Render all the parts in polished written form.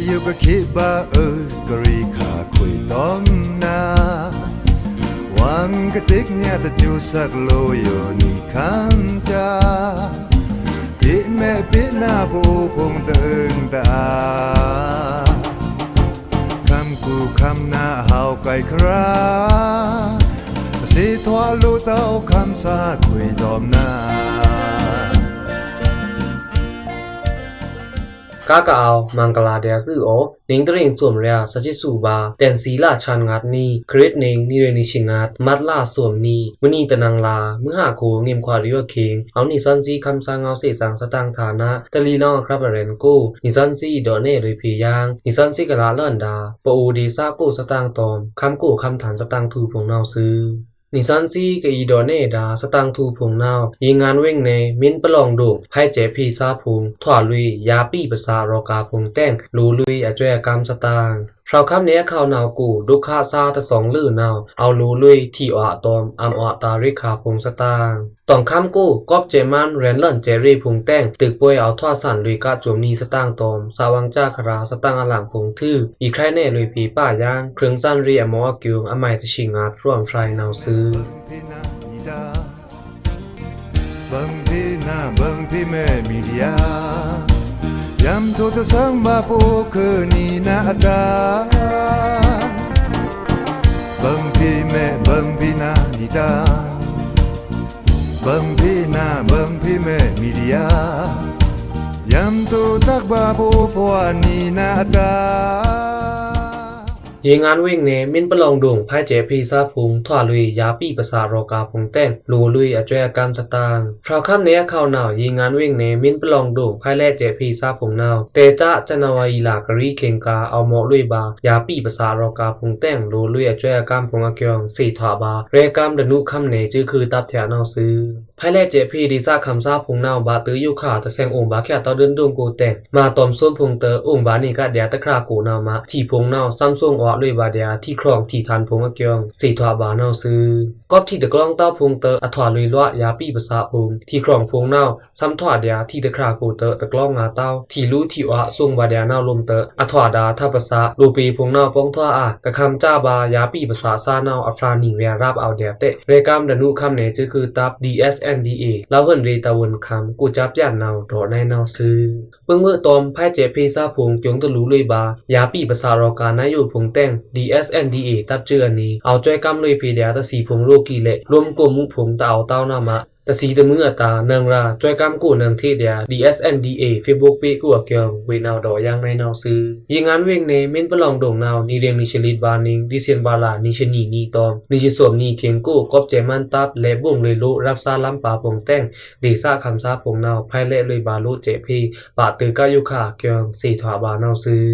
อยู่ก็คิดบ่ากรีขาคุยต้องนาวังกะติกเนี่ยตะจูสักโลอยู่นี่คันจาปิแม่ปิหน้าผู้พงตึงตาคำกูคำหน้าเฮาไกลคราสิทวาลูเต้าคำสาคุยดอมนากากาวมังกลาเดียซื่อโอนิงตริงสวมเรียสจิสูบาแดนศีลาชันงัดนี้เกรดนิงนิเรนิชิงัดมัดลาสวมนี้มณีตะนังลามื้อหาโคเงียมควาริวะเคงเอานิซันซีคำสางเอาเสสังสตังฐานะตะลีน้องครับเรนโกนิซันซีดอเนเลยพียางนิซันซีกะลาเลินดาปะอูดีซาโกสตังตอมคำโกคำฐานสตังทูพงนาวซื้อนิซันซีกะอีดอเนดาสตังทูพงนาวยิงงานเว้งในมินปะลองโดงไผเจพีซาพงถวาลุยยาปี้ภาษารอกาพงแต้งลูลุยอจวยกรรมสตางชาวคำเนี้ยข่าวนาวกูดุคาซาตะสองลื่นนาวเอาลูลุยที่อตอมอำอตาริคาพงสตางต้องคำกูกอบเจมันเรนเลินเจรีพงแต้งตึกป่วยเอาทวาสันลุยกะจวมนีสตางตอมสาวังจ้าคราสตางอลังพงทื่ออีใครแน่ลุยผีป้ายางเครื่องสั้นเรียมอกิวอมัยตะชิงัดร่วมไฟนาวซื้อบังพี่นาบังพี่แม่มีเดียยำทุกสังมาปูคือนี่นาดาบังพี่แม่บังพี่นาดีดาบังพี่นาบังพี่แม่มีเดียยำทุกตักบาปูพวานี่นาดายิงงานเว้งเนมินปะลองดงไผเจพีซาพุงถวาลุยยาปี้ภาษารอกาพงแต้งลูลุยอจวยกรรมสตางพราวค่ำเนี้ยข่าวนาวยิงงานเว้งเนมินปะลองดงไผแลเจพีซาพุงนาวเตจ้าจันวาอีลากรีเข่งกาเอาหมอลุยบายาปี้ภาษารอกาพงแต้งลูลุยอจวยกรรมพงอเกียงสีถวาบาเรกรรมดนุค่ำเนจื้อคือตับแถวนาวซื้อไผแลเจพีดีซาคำซาพุงนาวบาตื้ออยู่ขาตะแซงองค์บาแค่ตอเดินดงโกแต้งมาตอมส้นพุงเตอองค์บานี่กะเดียตะครากูนาวมาที่พุงนาวซัมซุงออลุยบาเดียที่ครองที่ทานพงอเกียงสีถวาบานาวซื้อกอบที่ตะกลองเต้าพงเตออถวาลุยลวะยาปี้ภาษาพงที่ครองพงนาวซ้ำถวาเดียที่ตะครากูเตอตะกลองงาเต้าที่รู้ที่วะส่งบาเดียนาวลมเตออถวาดาทาภาษาลูปีพงนาวป้องทวาอะกะคำจ้าบายาปี้ภาษาซานาวอัฟรานิงเรียราบเอาเดียเตเรกามดนุคำเนจื้อคือตับ DSNDA ลาวเฮินรีตะวนคำกูจับย่านนาวดอในนาวซื้อเบิ่งมื้อตอมไผเจพีซาพงจงตะลุลุยบายาปี้ภาษารอกานายอยู่พงแต้ง DSNDA ตับเจือนี้เอาจ้อยกำลุยพีเดียตะสีพงโลกีเละรวมกลมมุพงตะเอาเต้านามาตะสีตะมือตาเนืองราจ้อยกำกูเนืองที่เดีย DSNDA Facebook ปีกูอเกียงเวนาวดอย่างในนาวซื้อยิงงานเวงเนเม่นปะลองดงนาวนี่เรียงนิชลิดบานิงดิเซียนบาลานิชนีนีตอมนิชิสวมนีเข็งกูกอบเจมันตับและบ่งเลยโลรับซาลำปาปงแต้งดีซาคำซาปงนาวไผและเลยบาโลเจพีปะตือกะยุคาเกียงสีถวาบานาวซื้อ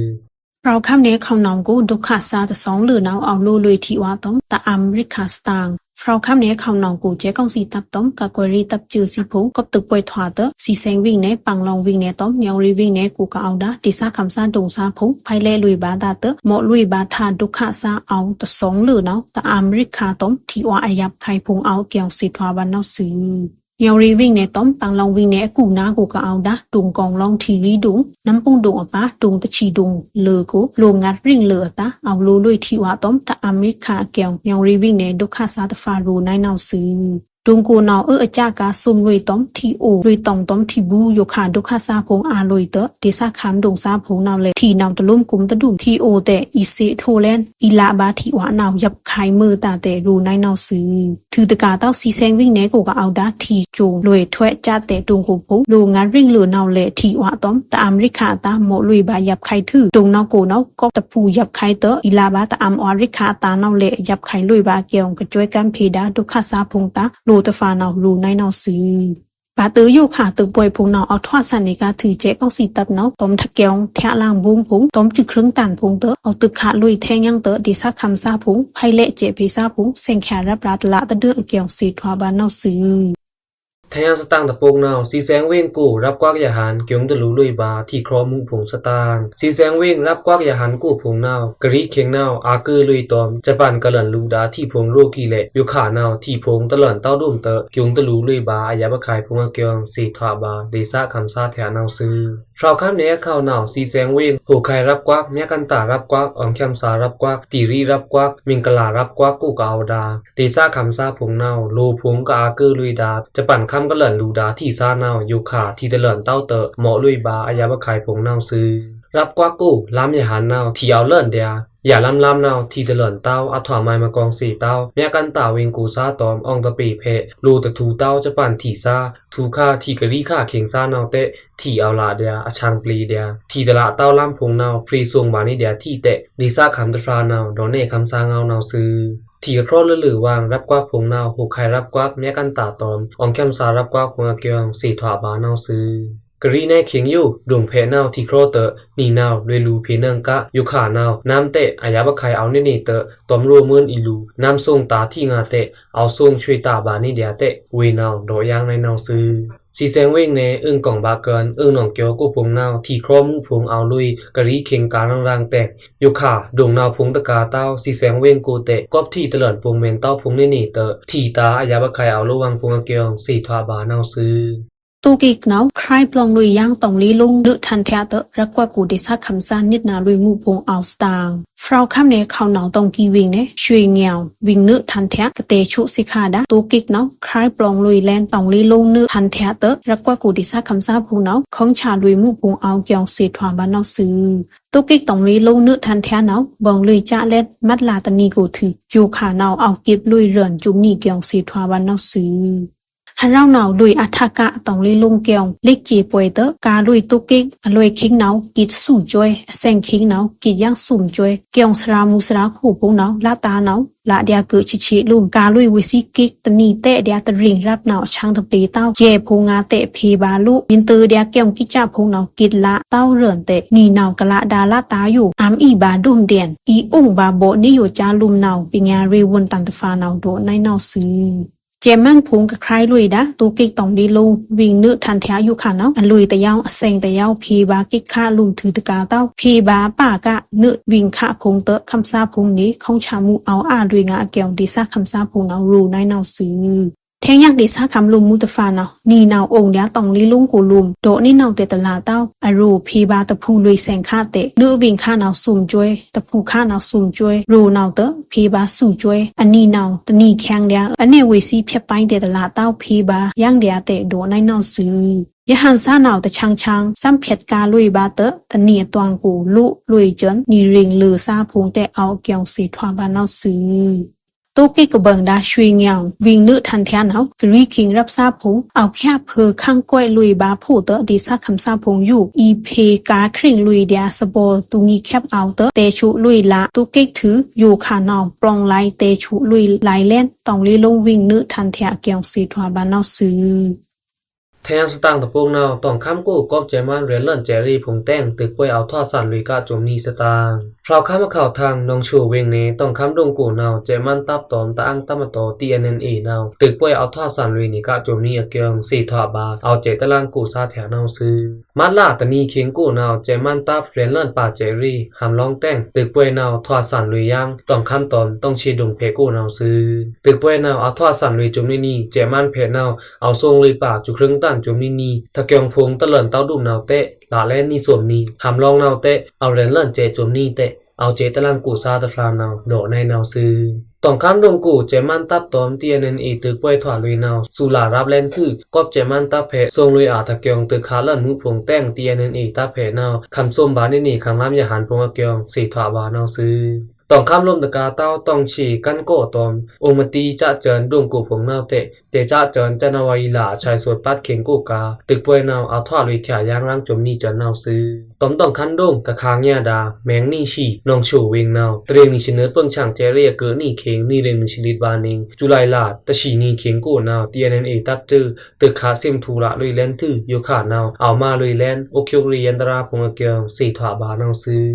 เราคำเนี้ยเขานำกูดุขาซาตะสองหรือน้าเอาลูลุยที่ว่าต้มตะอเมริกาสตางเราคำเนี้ยเขานำกูเจ๊กองสีตับต้มกะกวรีตับจือสีผูกับตึกป่วยถวาเตอสีแสงวิ่งเนปังลองวิ่งเนต้มเงารีวิ่งเนกูก็เอาดาดิซาคำซาดงซาผูไพเล่ลุยบาดาเตอหมอลุยบาทาดุขาซาเอาตะสองหรือน้าตะอเมริกาต้มที่ว่าอายับไข่พงเอาเกี่ยวสีถวาบันนอซื้อเยารีวิ่งในต้มปังลองวิ่งในกูนากูก็เอาดะดุงกองลองทีรีดุงน้ำปุ้งดุงอปะดุงตะชีดุงเลอกูโลงัดริ่งเลอตะเอาลูลุยที่ว่าต้มตะอเมริกาเกี่ยวเยารีวิ่งในดุคาซาตฟารูในนาวซื้อดุงกูนาวจากาซุมลุยต้มที่โอลุยตองต้มที่บูโยคาดุคาซาพงอาลุยเตเดซาคันดุงซาพงนาวเลที่นาวตะลุ่มกุมตะดุมที่โอแต่อีเซโทแลนอีลาบาที่ว่านาวยับไข่มือตาแต่รูในนาวซื้อถือตะกาเต้าสีแสงวิ่งเนกูก็เอาดาทีจงลุยถ้วยจ้าแต่ดุงกูพงโลงัดริ่งเลอนาวเลที่ว่าต้มตะอเมริกาตาหมอลุยบายับไข่ถือดุงนาวกูนาวก็ตะปูยับไข่เตอีลาบาตะอเมริกาตานาวเลยับไข่ลุยบาเกี่ยวกระจ้วยกันเพดาดุคาซาพงตาโลตะฟานาวรูในนาวซื้อปาตืออยู่ค่ะตึกป่วยพงนาวเอาทวาสันนิกาถือเจ๊กเอาสีตับนาวต้มทะเกียงแทะล่างบุ้งพงต้มจึกครึ่งตันพงเตอเอาตึกขาลุยแทงยังเตอดิซาคำซาพงไพเละเจพีซาพงเซงแขรับรัดละตะเดือเกี่ยวสีทวาบานนาวซื้อแทงสตางตะปงนาวสีแสงเว้งกูรับกวักยาหารเกียงตะลุลุยบาที่ครอมุงผงสตางสีแสงเว้งรับกวักยาหารกูผงนาวกะริเข็งนาวอากือลุยตอมจะปันกะหลันลูดาที่ผงโลกีแลอยู่ขานาวที่ผงตะหลันเต้าดุมเตอเกียงตะลุลุยบาอายะบะไข่ผงเกียงสีถวาบาเดซาคำซาแถนาวซื้อ ฟราวคันเนเข้าหนาวสีแสงเวงหูไข่รับกวักแม่กันตารับกวักออมแคมสารับกวักตีรีรับกวักมิงกะลารับกวักกูกาวดาดีซ่าคำซาผงเนาโลผงกะอาเกอลุยดาจะปั่นคำกะเหลินลูดาที่ซาเนาอยู่ขาที่ตะเหลินเต้าเตอเหมาะลุยบาอายาบะไข่ผงเนาซื้อรับกวักกูล้ำยาหันเนาที่เอาเลิ่นเดียอย่าล้ำเนาที่ตะเหลินเต้าเอาถอไม้มากอง4เต้าแม่กันตาเวงกูซาตอมอองตะปีเพลูตะทูเต้าจะปั่นที่ซาทูค่าที่กะลีค่าเข็งซาเนาเตะที่เอาลาเดียอชังปลีเดียที่ตะละเต้าล้ำพงเนาฟรีส่งบานี่เดียที่เตะลิซ่าคำตะฟราเนาดอนเน่คำซาเงาเนาซื้อที่ครอหรือวางรับกวักพงเนาหูไข่รับกวักแม่กันตาตอมอองแคมสารับกวักพงเกียงสีถวาบาเนาซื้อกรีแน่เขียงอยู่ดวงเพเนาที่โครเตนีนาวด้วยลูเพนังกะอยู่ขาเนาน้ำเตะอายาบะไข่เอานี่เตตอมรัวมือนอีลูน้ำส่งตาที่งาเตะเอาส่งช่วยตาบานี่เดียเตะเวนาวดอยางในนาวซื้อสีแสงเวงเนอึ้งกล่องบาเกินอึ้งหนองเกียวกูพงนาวที่ครอมุพงเอาลุยกรีเข็งการรังแตกอยู่ขาดวงนาวพงตะกาเต้าสีแสงเวงกูเตะกอบที่ตะเลินพงเมนเต้าพงนี่เตะที่ตาอายาบะไข่เอาระวังพงเกียวสีทวาบานาวซื้อตูกิกเนาใครปลองลุยย่างตองลีลุงนึทันแท้เตะรักกว่ากูได้ซักคำซ่านนิดนาลุยมูพงเอาสตางฟราวคำเนเขาหนาวตองกีวิงเนช่วยเงียววิงนึทันแท้กะเตชุสิคาดาตูกิกเนาใครปลองลุยแลนตองลีลุงนึทันแท้เตะรักกว่ากูได้ซักคำซ่าพงเนาของชาลุยมูพงเอาเกียงเสียทวาบ้านเนาซื้อตูกิกตองลีลุงนึทันแท้เนาบองลุยจ้าเล็ดมัดลาตนีกูถืออยู่ขาเนาเอาเก็บลุยเรือนจุมนี่เกียงเสียทวาบ้านเนาซื้อฮันเราหนาวลุยอัฐกะตองลีลุงเกียงเล็กจีป่วยเตกาลุยตุกิกอลุยคิงหนาวกิดสู่จวยแสงคิงหนาวกิดย่างสุ่มจวยเกียงสรามุสราคู่พงหนาวละตาหนาวละเดียเกิดชิลุงกาลุยวิสิกิกตนีเตะเดียตริงรับหนาวช่างตะปีเต้าเย่พงาเตะพีบาลุมินตือเดียเกียงกิจ่าพงหนาวกิดละเต้าเรือนเตะนีหนาวกะละดาละตาอยู่อามอีบาดุมเดียนอีอุ่งบาโบนี่อยู่จาลุมหนาวปิญารีวนตันตฟาหนาวโดในหนาวซื้อเจมันพงกับใครลุยดะตูกิกตองดีลุงวิ่งนึทันแท้อยู่ค่ะเนาะอันลุยแต่ยาวเซงแต่ยาวพีบากิกค่าลุงถือตะกาเต้าพีบาป้ากะนึวิ่งค่าพงเตะคำซาพงนี้ของชามูเอาลุยงาเกียวดีซาคำซาพงเอารูในเนาซื้อแทงยักดีซาคำลุมมุตฟาเนาะนี่นาวองค์เดียตองลีลุงกูลุมโดนี่นาวเตตลาเต้าอรูพีบาตะพูลุยแสงค่าเตะนึวิ่งค่านาวสุ่มจวยตะพูค่านาวสุ่มจวยรูนาวเตะพีบาสู่จวยอันนี้นาวตะนี่แข็งเดียอันเนวิซีเพียบไปเตตลาเต้าพีบาย่างเดียเตะโดในนาวซื้อยะหันซาหนาวแต่ช่างซ้ำเพ็ดกาลุยบาเตะตะเนียตวงกูลุยจนนี่ริงลือซาพงแต่เอาเกียงสีทวาบานาวซื้อตูกิกกะเบิงดาช่วยเงียววิ่งนึทันแท้เนาะกรีคิงรับซาพงเอาแค่เพอข้างก้อยลุยบาผู้เตอดีซาคำซาพงอยู่อีเพกาคริงลุยเดียสโบตุงีแคบเอาเตอเตชุลุยละตูกิกถืออยู่ขานาวปลองไลเตชุลุยไลเล่นตองลีลงวิ่งนึทันแท้เกียงสีทวาบานเอาซื้อแทนสตางตะพงนาวต้องค้ำกู้กอบเจมันเรนเลินเจรี่ผงแต้งตึกป่วยเอาทอดสันลุยกะจมนีสตางพราวค้ำมาข่าวทางน้องชูเวงเนต้องค้ำดงกูนาวเจมันตับตอมตะอังตะมะโต TNNA นาวตึกป่วยเอาทอดสันลุยนี่กะจมนีเกียงสีทอบาเอาเจตะลังกูซาแถวนาวซื้อมัดลาตะนีเข็งกูนาวเจมันตับเรนเลินป่าเจรี่หำลองแต้งตึกป่วยนาวทอดสันลุยย่างต้องค้ำตอมต้องชีดงเพกูนาวซื้อตึกป่วยนาวเอาทอดสันลุยจมนี่เจมันเพนาวเอาทรงลุยป่าจุครึ่งตันจมนี่ตะเกียงพงตะเลินเต้าดุมนาวเตะลาแลนนี่ส่วนนี้หำลองนาวเตะเอาเรนเลินเจจมนี่เตะเอาเจตะลังกูซาตะฟรานาวโดในนาวซื้อต้องค้ำดงกูเจมันตับตอม TNNA ตึกป่วยถวาลุยนาวสุลารับแลนคือกอบเจมันตับเพทรงลุยอาตะเกียงตึกขาเลินมือพงแต้ง TNNA ตับเพนาวคำส้มบานี่คังล้ำยาหารพงเกียงสีถวาบานาวซื้อต้องค้ำลมตะกาเต้าต้องฉีกันโกตอมองมตีจะเจินดวงกูผงนาวเตะจะเจินจันวายีหลาชายสวดปัดเข็งกูกาตึกป่วยนาวเอาทอดลุยขายางร่างจมนี่จนนาวซื้อต้องคันดงกะคางยาดาแมงนี่ฉีน้องชูเวงนาวเตรียงนี่ชเนเปิ้งช่างเจเรียเกอนี่เข็งนี่เรงนี่ชลิดบานิงจุไลลาดตะฉีนี่เข็งกูนาว TNNA ตับจื้อตึกขาเซมทูละลุยแลนทื่ออยู่ขานาวเอามาลุยแลนโอคิวรียันตราพงเกียงสีถวาบานาวซื้อ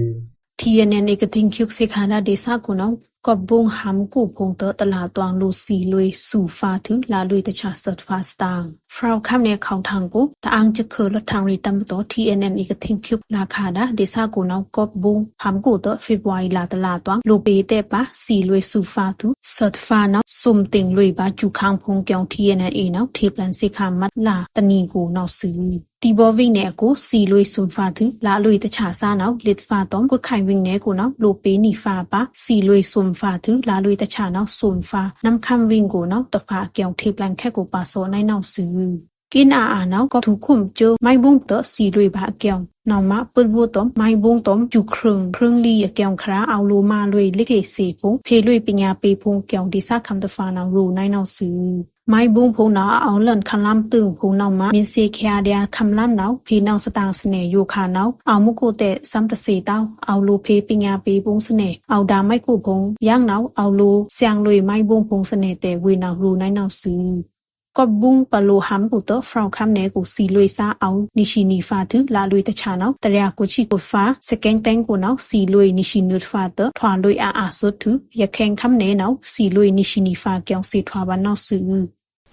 TNNA กะทิงคิกสิคานาเดซากูนาวกอบบงหำกูพงเตอตลาดตวงลูซีลุยสู่ฟ้าถือลาลุยตะชาเสิร์ฟฟ้าสตางฟราวคำเนเขาทางกูตะอังจะคือรถทางรีตัมโต TNNA กะทิงคิกราคาดาเดซากูนาวกอบบงหำกูเตอฟิบวายลาตลาดตวงลูเปเตปะสีลุยสู่ฟ้าถือเสิร์ฟฟ้านาวสุ่มติงลุยบาจูคางพงเกียง TNNA นาวทีปลันสิคามัดลาตะนีกูนาวซื้อ တီဘောဝိနေကိုစီလွေဆွန်ဖာသူလာလွေတခြားစားနောက်လစ်ဖာတော့ကိုခိုင်ဝင်းနေကိုနောက်လိုပေးနီဖာပါစီလွေဆွန်ဖာသူလာလွေတခြားနောက်ဆွန်ဖာနမ်ခမ်ဝင်းကိုနောက်တဖာကြောင်ထေပလန်ခက်ကိုပါစောနိုင်နောက်စုกินอาနောက်ก็ถูกคุมเจอไม่บุ้งเตอสีลุยบาเกียงนอมะเปิ้นบัวต้มไม่บุ้งต้มจุครึ่งลีเกียงคราเอาโลมาลุยลิเกสีพงเพลุยปัญญาปีพงเกียงดิซาคำตะฟานารูในนาวซื้อไม่บุ้งพงนาเอาเลิ่นคันลำตึงพงนอมะมินเซเคียเดียคำลำนาวพีนาวสตางสเนอยู่คานาวเอามุกุเตซัมตะเสเต้าเอาโลเพปัญญาปีพงสเนเอาดาไม่กูพงย่างนาวเอาโลเสียงลุยไม่บุ้งพงสเนเตวีนารูในนาวซื้อก็บุ้งปะโลหัมกูเตอฟราวคัมเนกูสีลุยซาเอานิชินีฟาทึลาลุยตะชาเนาตะยากูชิกูฟ้าสแกงแตงกูเนาสีลุยนิชินุดฟาเตอทวาลุยอาสุดทึยะแข่งคัมเนเนาสีลุยนิชินีฟาเกียงสีทวาบันเนาซื้อ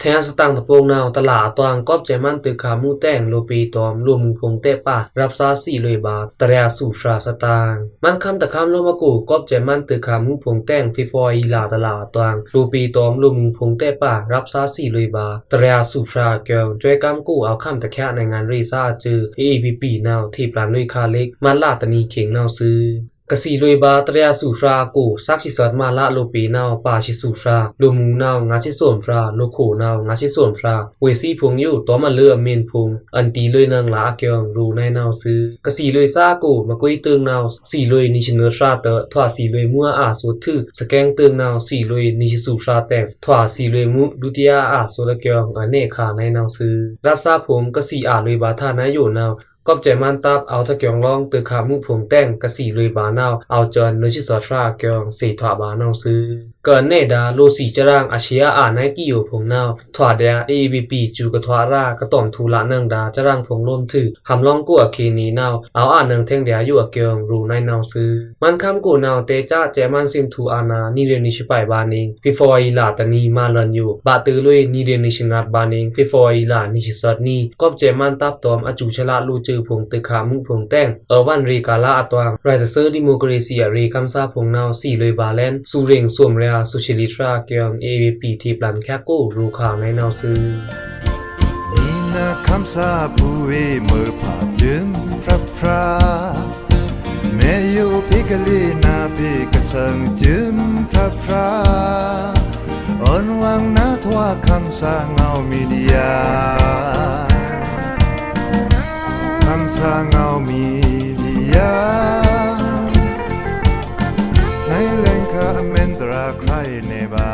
แทนสตังตะโปงนาวตลาดตวงกอบใจมันตึกขามูแต้งโลปีตอมรวมมูพงเตะป่ารับซา4เลยบาทตะยาสู่ฟราสตางมันคำตะคำโลมากูกอบใจมันตึกขามูพงแต้งฟิฟอยลาตลาดตวงโลปีตอมรวมมูพงเตะป่ารับซา4เลยบาทตะยาสู่ฟราเกียวจวยกำกูเอาคำตะแคะในงานรีซาจือ AAPP นาวที่ปลานลุยคาเล็กมาลาตะนีเข็งนาวซื้อกสีลุยบาตรยาสุฟรากูซักชิสอดมาละโลปีนาวปาชิสุฟราโลมูนาวงาชิส่วนฟราโลโขนาวงาชิส่วนฟราเวซีพงอยู่ตอมาเลือเมนพงอันตีเลยนางละเกียงรูในนาวซื้อกสีลุยซากูมากุยตึงนาวสีลุยนิชเนอร์ฟราเตอทว่าสีลุยมัวอาสุดทึสแกงตึงนาวสีลุยนิชสุฟราแตงทว่าสีลุยมุดุติยาอาสุดเกียงอันเนคาในนาวซื้อรับซาผมกสีอาลุยบาทานายอยู่นาวกอบใจมันตับเอาทะเกียงลองตึกขามุผงแต้งกะสีลุยบานาวเอาจอนเนชิสอทราเกียงสีถวาบานาวซื้อเกินเนดาโลสีจรางอาเชียอาไนกิโยผงนาวถวาเดีย AAPP จูกะทวารากะต่อมทูละนังดาจรางผงร่วมถือหำลองกูอเคนีนาวเอาอานังแท่งเดียอยู่อเกียงรูในนาวซื้อมันคำกูนาวเตจ้าแจมันซิมทูอานานิเรนิชไปบานิงฟิฟอยลาตานีมาลันอยู่บาตือลุยนิเรนิชงัดบานิงฟิฟอยลานิชิสอดนีกอบใจมันตับตอมอจูชละลูจือผงตึกขามุผงแต้งวันรีกาลาอตวางไรเซอร์ดิโมคราซีรีคำซาผงนาว4เลยบาแลนสูเร่งสวมเรียสุชิลิตราเกียง AAPP ที่ปลันแคบกูรูข่าวในนาวซื้อนี่นะคำซาผู้เอเมื่อผ่าจึงพระพราแม่อยู่พิกลีนาพิกสังจึงพระพราอ่อนวังนาทว่าคำซาเงามีเดียคำซาเงามีเดียในแหล่งคาเมนตราใครในบ้า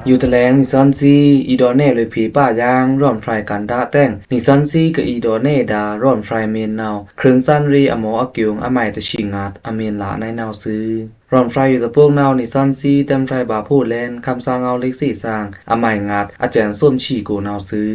อยู่แถลงนิซันซีอีดอเน่เลยผีป้ายางร่อนไฟกันดาแต้งนิซันซีกับอีดอเน่ดาร่อนไฟเมนนาวเครื่องซันรีอมออกิวงอใหม่ตะชิงาดอเมนละในนาวซื้อร่อนไฟอยู่ตะพวกนาวนิซันซีเต็มไฟบาพูดแลนคำสร้างเอาเล็กสี่สร้างอใหม่งาดอาจารย์ส้มฉีโกนาวซื้อ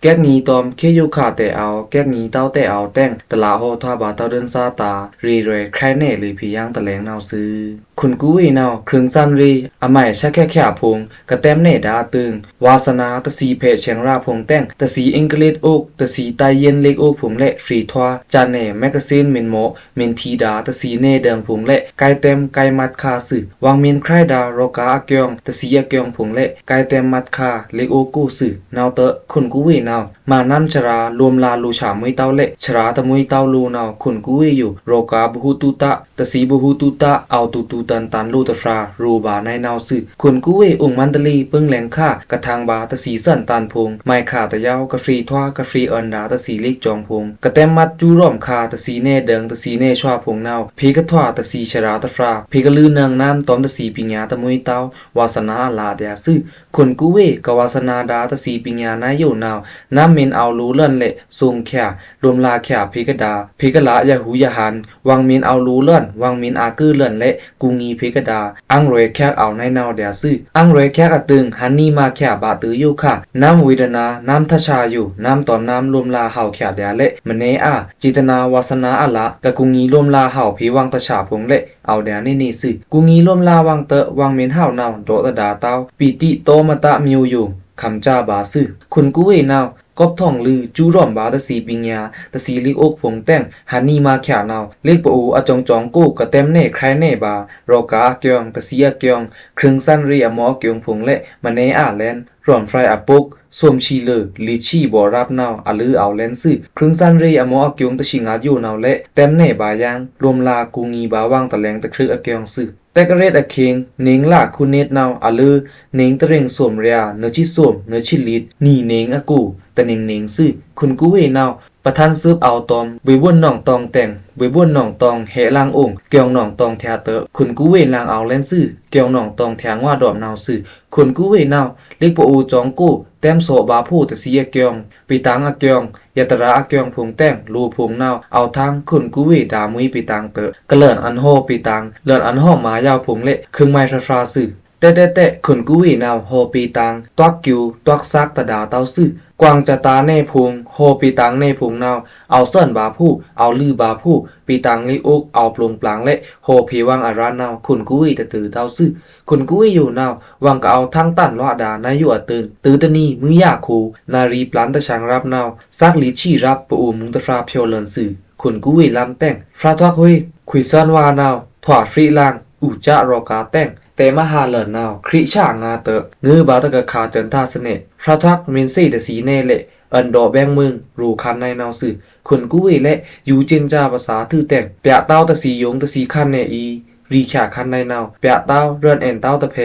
แก๊กนี้ตอมเคยูขาแต่เอาแก๊กนี้เต้าแต่เอาแต้งตลาโฮทวาบาเต้าเดินซาตารีเรใครเน่เลยผีย่างตะแลงนาวซื้อคุณกุ้ยนาวเครื่องซันรีอใหม่ชักแค่แค่พงกระแต้มเน่ดาตึงวาสนาตะสีเพจเชียงราพงแต้งตะสีอังกฤษอกตะสีไตเย็นเล็กอกพงและฟรีทวาจานเน่แมกกาซีนมินโมมินทีดาตะสีเน่เดิงพงและไกเต็มไกมัดคาสึวางมินใครดาโรกาอเกียงตะสีอเกียงพงและไกเต็มมัดคาเล็กอกกูสึนาวเตะคุณกุ้ยนาวมานั่นชรารวมลาลูฉามุยเต้าเละชราตะมุยเต้าลูนาวขุนกุ้ยอยู่โรกาบุหุตุตะตะสีบุหุตุตะเอาตุตันลูตะฟรารูบาในนาวซึขุนกุ้ยองค์มันตลีเปิ้งแหลงค่ากระทางบาตะสีสั่นตันพงไม้ขาตะยาวกะฟรีทวากะฟรีอันดาตะสีเล็กจองพงกะแต้มมัดจูร่อมคาตะสีเน่เดิงตะสีเน่ชวาพงนาวเพกะทวาตะสีชราตะฟราเพกะลือนางน้ำตอมตะสีปิญญาตะมุยเต้าวาสนาลาเดียซึขุนกุ้ยกะวาสนาดาตะสีปิญญานายอยู่นาวน้ำเมนเอาลูเลิ่นเละทรงแค่รวมลาแค่เพกะดาเพกะละยะหูยะหันวังเมนเอาลูเลิ่นวังเมนอากือเลิ่นเละกุงีเพกะดาอังรวยแค่เอาในนาวเดียซึอังรวยแค่อะตึงหันนี่มาแค่บาตืออยู่ค่ะน้ำวิดนาน้ำทชาอยู่น้ำตอนน้ำรวมลาเห่าแค่เดียเละมะเนอาจิตนาวาสนาอะละกะกุงีรวมลาเห่าผีวังตะฉาพงเละเอาเดียนี่ซึกุงีรวมลาวังเตะวังเมนเห่านาวโดตะดาเต้าปิติโตมะตะมิวอยู่คำจ้าบาซึคุณกุ้ยนาวกอบท่องลือจูร่อมบาตะสีปิญญาตะสีลิกอกผงแต้งหันนี่มาแค่นาวเล็กปะอูอะจองกูกะเต็มเน่ใครเน่บารอกาเกียงตะสีอะเกียงเครื่องซันรีอะหมอเกียงผงและมะเนอาแลนร่อนไฟอะปุก สวมชีเลอลีชีบ่รับนาวอะลือเอาแลนซื่อครึ่งซันเรอมออะเกียงตะชิงาอยู่นาวและเต็มแน่บายังรวมลากูงีบาวางตะแลงตะครึอะเกียงซื่อแต่กระเรดอะเคงเนิงลาคุณเนตนาวอะลือเนิงตะเร่งสวมเรียเนชิสวมเนชิลีดนี่เนิงอะกูตะเนิงซื่อคุณกูเวนาวประธานซืบเอาตอมบวยบ้วนหนองตองแต่งบวยบ้วนหนองตองแหลางองค์เกียงหนองตองแทเตอคุณกูเวลางเอาแลนซื่อเกียงหนองตองแทงว่าดอมนาวซื่อคุณกูเวนาวเล็กปอูจองกู้แต้มโซบาผู้ตะเสียเกียงปีตังอะเกียงยะตระอะเกียงพงแต่งรูพงนาวเอาทางคุณกูเวดามุยปีตังเตอกะเลินอันโฮปีตังเลินอันโฮมายาวพงเละครึ่งไม้ฟราซื่อแต่คุณกูเวนาวโฮปีตังตวักกิวตวักซักตะดาเต้าซื่อกวางจะตาแน่พุงโฮปีตังแน่พุงนาวเอาเส้นบาผู้เอาลือบาผู้ปีตังลิอุกเอาปลงปลางและโฮพีวังอารานาวคุณกุยตะตือเต้าซื่อคุณกุยอยู่นาววังก็เอาทั้งตันลอดานายอยู่อตื่นตือตะนีมือยาคูนารีปลันตะชังรับนาวซักลีชีรับปอูมุงตะฟราเพียวเลินซื่อคุณกุยลำแต่งฟราทวักเฮคุยซันวานาวถวาฟรีลางอุจารอกาแต่งแต่มหาเลินนาวคริช่างาเตอเงือบาตะกะคาเจินท่าเสน่พระทักมินซี่ตะสีเน่เละอันดอแบงมึงรูคันในนาวสื่อคุณกุยและยูจินจาภาษาทื่อแต่งเปียเต้าตะสียงตะสีคันในอีรีขาคันในนาวเปียเต้าเรือนแอนเต้าตะเพ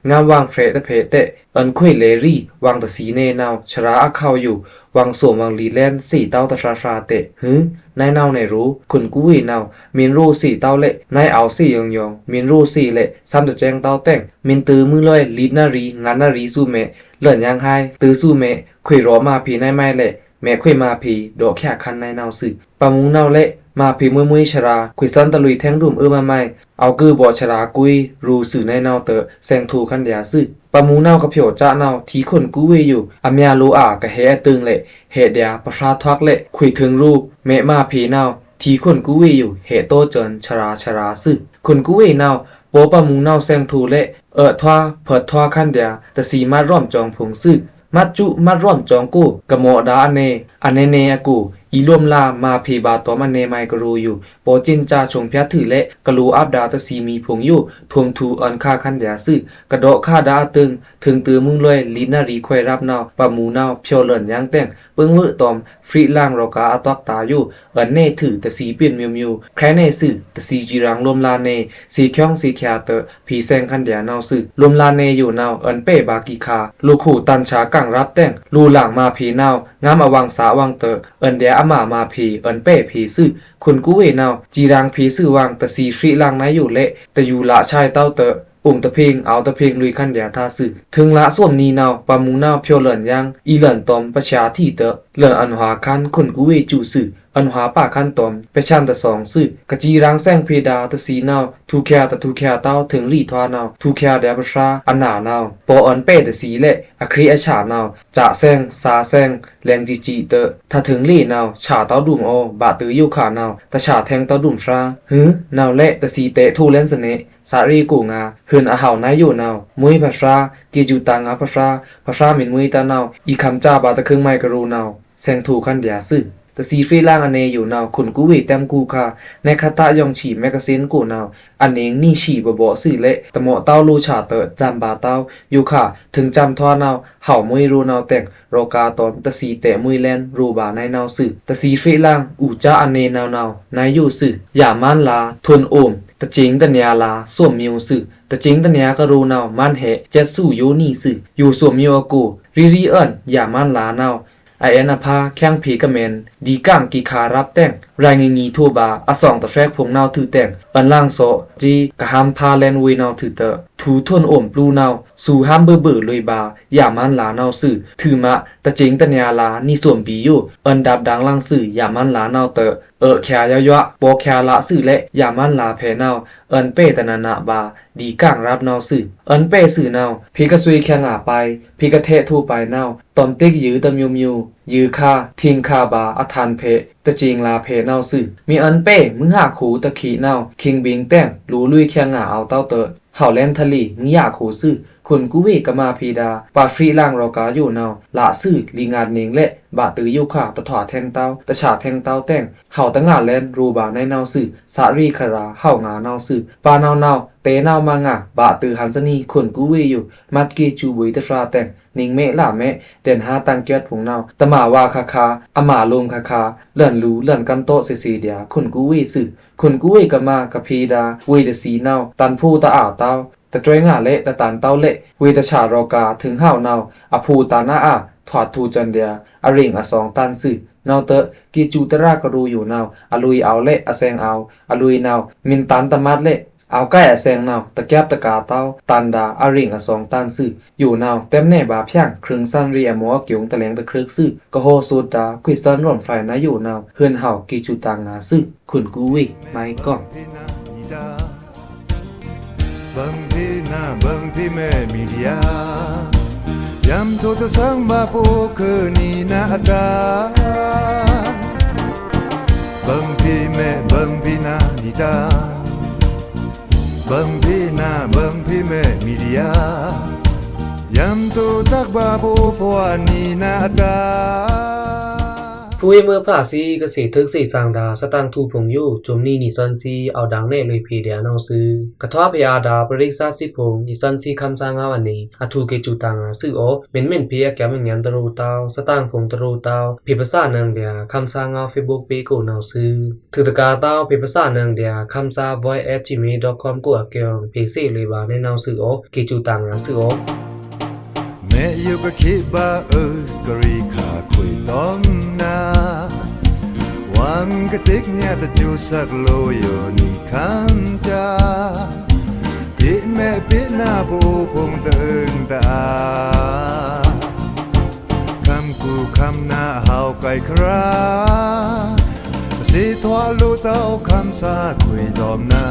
งามวางเฟรตะเพเตะอันคุยเลรี่วางตะสีเน่นาวชราเข้าอยู่วางสวมวางลีแลนสี่เต้าตะฟราเตะหืนายนาวในรู้คุณกุยนาวมินรู้สี่เต้าเละนายเอาสี่ยองมินรู้สี่เละซ้ำจะแจงเต้าแต่งมินตือมือลอยลีดนารีงานนารีสู้เมเลื่อนยังไฮตือสู้เมคุยรอมาพีนายไม่เละแม่คุยมาพีดอกแค่คันนายนาวสื่อปามุงนาวเละมาพีมวยชราคุยซันตะลุยแทงดุมมาไม่เอากือบอชรากุยรูสื่อนายนาวเตอแซงทูคันเดียสื่อปามุงนาวกับเผียวจ้านาวทีคนกุยอยู่อเมียโลอากะเฮตึงเละเฮเดียประฟาทักเละคุยถึงรูแม่มาพีนาวทีคนกุยอยู่เฮโตจนชราสื่อคนกุยนาวโปปามุงนาวแซงทูเละทว่าเผิดทว่าคันเดียแต่สีมาร่อมจองพงสื่อมัดจุมัดร่อมจองกูกะโมดาอันเนอากูอีรวมลามาพีบาตอมันเนไมกรูอยู่โปจินจาชงพยัดถือและกะลูอับดาตะสีมีพงอยู่ทวงทูอันค่าคันเดียซื่อกระโดค่าดาตึงถึงตือมึงเลยลีนารีควยรับนาวปะมูนาวเพียวเลินยังแต่งเปิ้งเวอตอมฟรีล่างรอกาอตอกตาอยู่อันเนถือตะสีเปลี่ยนมิวแครเนซื่อตะสีจีรังรวมลาเนสีเขียงสีแคเตอผีแซงคันเดียนาวซื่อรวมลาเนอยู่นาวอันเป้บากิคาลูขู่ตันชากังรับแต่งลูหลังมาผีนาวงามอวังสาวังเตออันเดียอามาผีอันเป้ผีซื่อคุณกูเวนาวจีรังผีซื่อวังตะสีฟรีล่างนายอยู่เละตะอยู่ละชายเต้าเตอตะเพงเอาตะเพงลุยคันเดียท่าซื่อถึงละส่วนนีนาวปามุงนาวเพียวเลินยังอีเลินตอมประชาที่เตอเลินอันหาคันคุณกูเวจูซื่ออันหาป่าคันตอมไปชันตะสองซื่อกะจีรังแซงเพดาตะสีนาวทูแคตะทูแคเต้าถึงรีทวานาวทูแคเดียประชาอันหนานาวปออันเป้ตะสีและอะครีอฉานาวจะแซงซาแซงแรงจีเตอถ้าถึงรีนาวฉาเต้าดุ่มบาตืออยู่ขานาวตะฉาแทงเต้าดุ่มฟรานาวและตะสีเตะทูเลนสเนสารีกูงาหืนอาหาวนายอยู่นาวมุยภาษาเกจูตางาภาษามินมุยตานาวอีคำจ้าบาตะเครื่องไมกรูนาวแซงทูคันเดียซื่อตะสีฟรีล่างอเนอยู่นาวคุณกูเวแต้มกูค่ะในคาตะยองฉีแมกกาซีนกูนาวอันเองนี่ฉีบ่ซื่อเละตะโมเต้าลูชาเตอจำบาเต้าอยู่ค่ะถึงจำทอนาวเห่ามุยรูนาวแต่งโรกาตอนตะสีเตะมุยแลนรูบาในนาวซื่อตะสีฟรีล่างอูจ้าอเนนานานายอยู่ซื่ออย่ามันลาทวนโอมตะจิงตะเนียลาสวมมิวซื่อตะจิงตะเนียกะรูนาวมันเหเจ็ดสู้โยนี่ซื่ออยู่สวมมิวกูรีเอิ้นอย่ามันลานาวไอเอ็นอภาแข้งผีกะเมนดีก้างกีคารับแต่งรายงีทั่วบาอสองตะแฟกพงนาวถือแต่งอันล่างโซจีกะฮัมพาแลนวีนาวถือเตอทูทวนโอมปลูนาวสู่ห้ามเบื่อเลยบาอย่ามันลานาวสื่อถือมะตะเจงตะเนียลานี่ส่วนบีอยู่อันดับดังล่างสื่ออย่ามันลานาวเตอแคยะปอแคละสื่อและอย่ามันลาแพนาวอันเป้ตะนานาบาดีก้างรับนาวสื่ออันเป้สื่อนาวพีกะซุยแข่งไปพีกะเททั่วไปนาวตอมติ๊กยื้อตะมิวยื้อค่าทิ้งค่าบาอทันเพตะจิงลาเพนาวสื่อมีอันเป้มึงหาขูตะขีนาวคิงบิงแต่งรู้ลุยแข่งเอาเต้าเตอเห่าแลนทะลีมึงอยากขูซื่อ คนกูเวกะมาพีดาปาฟรีล่างรอกาอยู่นาวละซื่อลีงานเนงและบะตืออยู่ค่ะตะถอแทงเต้าตะฉาแทงเต้าแต่งเฮาตะงาแลนรูบาในนาวซื่อสารีคราเฮางานาวซื่อปานาวเตนาวมางะบะตือหันสนีคนกูเวอยู่มัดเกจูบุยตะฟราแต่งนิงเมล่าแม่เด่นหาตังเกียดผงนาวตะมาว่าคาคาอามาลงคาคาเลื่อนรู้เลื่อนกันโตเสียเดียคนกูเวซื่อคนกูเวกะมากะพีดาเวตะสีนาวตันผู้ตะอ่าวเต้าตะจ้วยงาเละตะตานเต้าเละเวตะฉารอกาถึงห้าวนาวอภูตานาอาถอดทูจันเดียอริงอสองตันซื่อนาวเตะกีจูตะรากรูอยู่นาวอลุยเอาเละอแซงเอาอลุยนาวมินตันตะมัดเละเอาใกล้อแซงนาวตะแกบตะกาเต้าตันดาอริงอสองตันซื่ออยู่นาวเต็มแน่บาเพียงครึ่งซันเรียมัวเกียงตะแลงตะครึกซื่อกะโฮสูดาควิซันร่วมไฟนะอยู่นาวเฮือนเฮากีจูตางาซื่อขุนกูวิไม้ก้อง Bangpi na bangpi me media Yam to ta sang ba po ke ni na ada Bangpi me bangpi na nida Bangpi na bangpi me media Yam to tak ba po po ni na ada ผู้เมื่อภาษีเกษตรทึกสีสร้างดาสตังทูพงอยู่จมนี่นิสันซีเอาดังแน่เลยพีเดียนเอาซื้อกระทบพยาดาปริกษาสิพงนิสันซีคำสร้างวันนี้อทูเกจูตังซื้อโอเม่นเพียแกมันยันตรูเตาสตังพงตรูเตาพิภาษานังเดียคำสร้างเอาเฟซบุ๊กเปโกนเอาซื้อถึกตะกาเตาพิภาษานังเดียคำสร้าง voice@gmail.com กูอะเกียงเพเซเลยบาในเอาซื้อโอเกจูตังซื้อโอMe yo ka khiba gari kha khoi tom na Wang ka tik nya ta chu sak lo yo ni kham cha Pi me pi na bu pong teng ta Kham ku kham na hao kai kra Si thwa lu tao kham sa khoi tom na